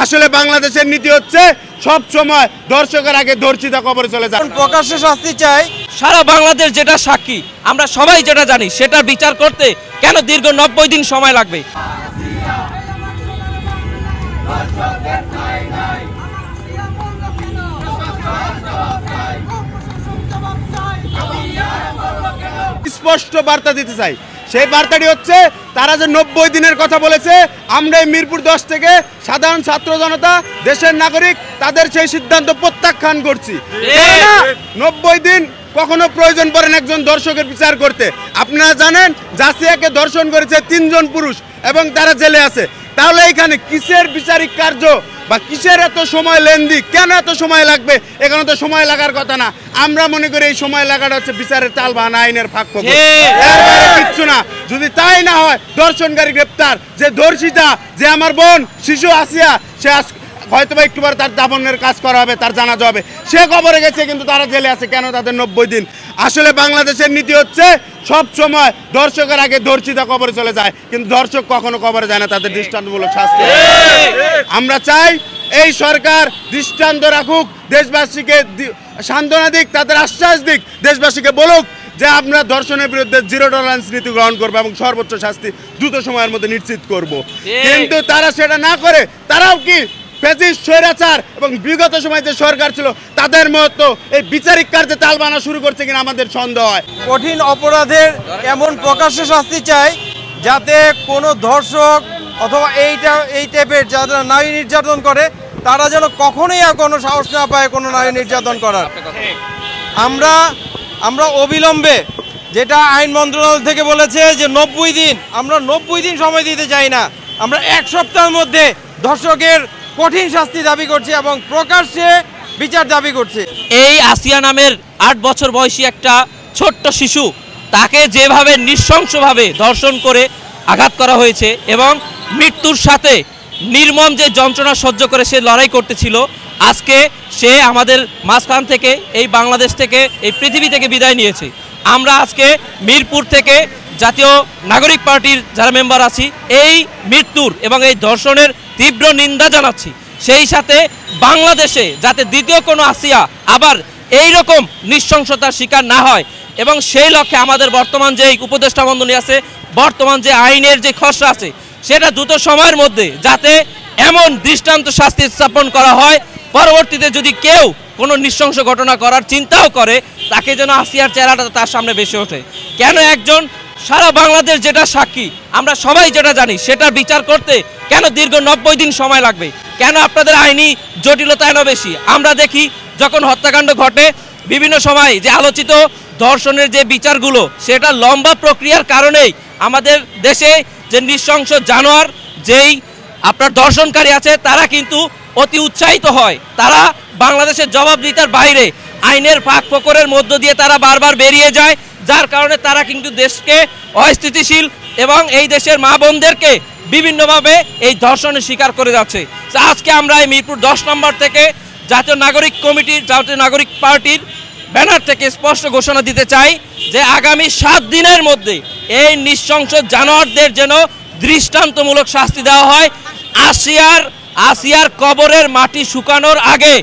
আসলে বাংলাদেশের নীতি হচ্ছে সব সময় দর্শকের আগে ধর্ষিতা কবরে চলে যায়। প্রকাশ্যে শাস্তি চাই। সারা বাংলাদেশ যেটা সাক্ষী, আমরা সবাই যেটা জানি, সেটা বিচার করতে কেন দীর্ঘ 90 দিন সময় লাগবে? স্পষ্ট বার্তা দিতে চাই, সেই বার্তাটি হচ্ছে তারা যে 90 দিনের কথা বলেছে, আমরা এই মিরপুর 10 থেকে সাধারণ ছাত্র জনতা, দেশের নাগরিক তাদের সেই সিদ্ধান্ত প্রত্যাখ্যান করছি। 90 দিন কখনো প্রয়োজন পড়েন একজন দর্শকের বিচার করতে। আপনারা জানেন জাসিয়াকে ধর্ষণ করেছে 3 জন পুরুষ এবং তারা জেলে আছে। তাহলে এখানে কিসের বিচারিক কার্য বা কিসের এত সময় লেনদি, কেন এত সময় লাগবে? এখানে তো সময় লাগার কথা না। আমরা মনে করি এই সময় লাগাটা হচ্ছে বিচারের চাল বাহানা, আইনের ফাঁক ফোকর, এর বাইরে কিচ্ছু না। যদি তাই না হয়, ধর্ষণকারী গ্রেপ্তার, যে ধর্ষিতা, যে আমার বোন শিশু আসিয়া, সে হয়তো বা একটু পরে তার দাফনের কাজ করা হবে, তার জানাজা হবে, সে কবরে গেছে কিন্তু তারা জেলে আছে। কেন তাদের 90 দিন? আসলে বাংলাদেশের নীতি হচ্ছে সব সময় দর্শকের আগে ধর্ষিতা কবরে চলে যায়, কিন্তু দর্শক কখনো কবরে যায় না, তাদের দৃষ্টান্তমূলক শাস্তি। আমরা চাই এই সরকার দৃষ্টান্ত রাখুক, দেশবাসীকে সান্ত্বনা দিক, তাদের আশ্বাস দিক, দেশবাসীকে বলুক যে আমরা ধর্ষণের বিরুদ্ধে 0 টলারেন্স নীতি গ্রহণ করবো এবং সর্বোচ্চ শাস্তি দ্রুত সময়ের মধ্যে নিশ্চিত করব। কিন্তু তারা সেটা না করে, তারাও কি ফ্যাসিস্ট, স্বৈরাচার এবং বিগত সময় যে সরকার ছিল তাদের মতো এই বিচারিক কার্যে তাল বানা শুরু করছে কিনা আমাদের সন্দেহ হয়। কঠিন অপরাধের এমন প্রকাশ্যে শাস্তি চাই যাতে কোনো ধর্ষক অথবা এই টাইপের যারা নারী নির্যাতন করে তারা যেন কখনোই আর কোনো সাহস না পায় কোনো নারী নির্যাতন করার। আমরা অবিলম্বে, যেটা আইন মন্ত্রণালয় থেকে বলেছে যে 90 দিন, আমরা 90 দিন সময় দিতে চাই না, আমরা 1 সপ্তাহের মধ্যে ধর্ষকের কঠিন শাস্তি দাবি করছি এবং প্রকাশ্যে বিচার দাবি করছি। এই আসিয়া নামের 8 বছর বয়সী একটা ছোট্ট শিশু, তাকে যেভাবে নৃশংসভাবে ধর্ষণ করে আঘাত করা হয়েছে এবং মৃত্যুর সাথে নির্মম যে যন্ত্রণা সহ্য করে সে লড়াই করতেছিল, আজকে সে আমাদের মাঝখান থেকে, এই বাংলাদেশ থেকে, এই পৃথিবী থেকে বিদায় নিয়েছে। আমরা আজকে মিরপুর থেকে জাতীয় নাগরিক পার্টির যারা মেম্বার আছি, এই মৃত্যুর এবং এই ধর্ষণের তীব্র নিন্দা জানাচ্ছি। সেই সাথে বাংলাদেশে যাতে দ্বিতীয় কোনো আসিয়া আবার এই রকম নৃশংসতার শিকার না হয় এবং সেই লক্ষ্যে আমাদের বর্তমান যে উপদেষ্টা মণ্ডলী আছে, বর্তমান যে আইনের যে খসড়া আছে, সেটা দ্রুত সময়ের মধ্যে যাতে এমন দৃষ্টান্ত শাস্তি স্থাপন করা হয়, পরবর্তীতে যদি কেউ কোনো নৃশংস ঘটনা করার চিন্তাও করে, তাকে যেন আসিয়ার চেহারাটা তার সামনে ভেসে ওঠে। কেন একজন সারা বাংলাদেশ যেটা সাক্ষী, আমরা সবাই যেটা জানি, সেটার বিচার করতে কেন দীর্ঘ 90 দিন সময় লাগবে? কেন আপনাদের আইনি জটিলতা এত বেশি? আমরা দেখি যখন হত্যাকাণ্ড ঘটে, বিভিন্ন সময় যে আলোচিত ধর্ষণের যে বিচারগুলো, সেটা লম্বা প্রক্রিয়ার কারণেই আমাদের দেশে যে নৃশংস জানোয়ার যেই আপনার ধর্ষণকারী আছে, তারা কিন্তু অতি উৎসাহিত হয়। তারা বাংলাদেশের জবাবদিহিতার বাইরে আইনের ফাঁক ফোকরের মধ্য দিয়ে তারা বারবার বেরিয়ে যায়, যার কারণে তারা কিন্তু দেশকে অস্থিতিশীল এবং এই দেশের মা বোনদেরকে বিভিন্নভাবে এই ধর্ষণের শিকার করে যাচ্ছে। আজকে আমরা এই মিরপুর 10 নম্বর থেকে জাতীয় নাগরিক কমিটির, জাতীয় নাগরিক পার্টির ব্যানার থেকে স্পষ্ট ঘোষণা দিতে চাই যে আগামী 7 দিনের মধ্যে এই নৃশংস জানোয়ারদের যেন দৃষ্টান্তমূলক শাস্তি দেওয়া হয়। আসিয়ার কবরের মাটি শুকানোর আগে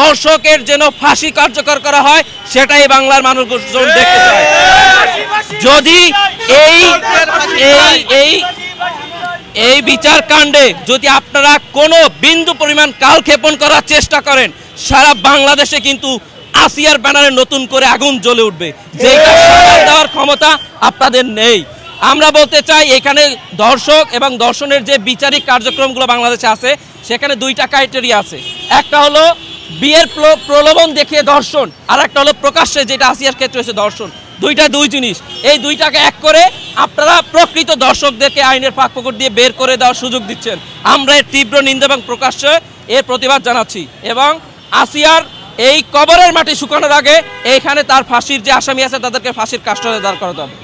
দর্শকের যেন ফাঁসি কার্যকর করা হয়, সেটাই বাংলার মানুষ দেখতে চায়। যদি এই বিচার কাণ্ডে যদি আপনারা কোনো বিন্দু পরিমাণ কালক্ষেপণ করার চেষ্টা করেন, সারা বাংলাদেশে কিন্তু আসিয়ার ব্যানারে নতুন করে আগুন জ্বলে উঠবে, যেটা দেওয়ার ক্ষমতা আপনাদের নেই। আমরা বলতে চাই, এখানে ধর্ষক এবং ধর্ষণের যে বিচারিক কার্যক্রমগুলো বাংলাদেশে আছে, সেখানে 2টা ক্রাইটেরিয়া আছে। একটা হলো বিয়ের প্রলোভন দেখিয়ে ধর্ষণ, আর একটা হলো প্রকাশ্যে, যেটা আসিয়ার ক্ষেত্রে হচ্ছে ধর্ষণ। দুই জিনিস, এই 2টাকে এক করে আপনারা প্রকৃত দর্শকদেরকে আইনের ফাঁক ফোকর দিয়ে বের করে দেওয়ার সুযোগ দিচ্ছেন। আমরা এর তীব্র নিন্দা এবং প্রকাশ্যে এর প্রতিবাদ জানাচ্ছি এবং আসিয়ার এই কবরের মাটি শুকানোর আগে এইখানে তার ফাঁসির যে আসামি আছে তাদেরকে ফাঁসির কাস্টডিতে দাঁড় করাতে হবে।